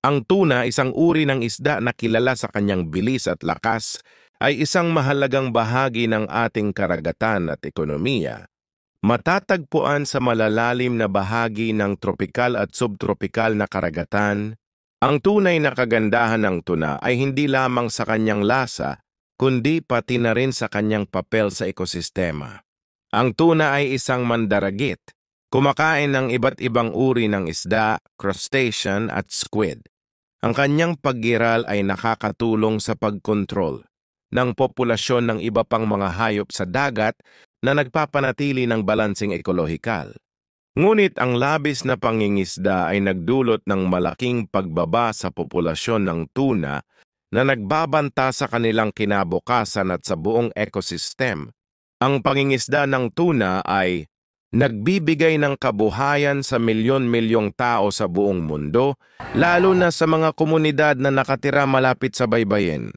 Ang tuna, isang uri ng isda na kilala sa kanyang bilis at lakas, ay isang mahalagang bahagi ng ating karagatan at ekonomiya. Matatagpuan sa malalalim na bahagi ng tropikal at subtropikal na karagatan. Ang tunay na kagandahan ng tuna ay hindi lamang sa kanyang lasa, kundi pati na rin sa kanyang papel sa ekosistema. Ang tuna ay isang mandaragit, kumakain ng iba't ibang uri ng isda, crustacean at squid. Ang kanyang paggiral ay nakakatulong sa pagkontrol ng populasyon ng iba pang mga hayop sa dagat na nagpapanatili ng balanseng ekolohikal. Ngunit ang labis na pangingisda ay nagdulot ng malaking pagbaba sa populasyon ng tuna na nagbabanta sa kanilang kinabukasan at sa buong ecosystem. Ang pangingisda ng tuna ay nagbibigay ng kabuhayan sa milyon-milyong tao sa buong mundo, lalo na sa mga komunidad na nakatira malapit sa baybayin.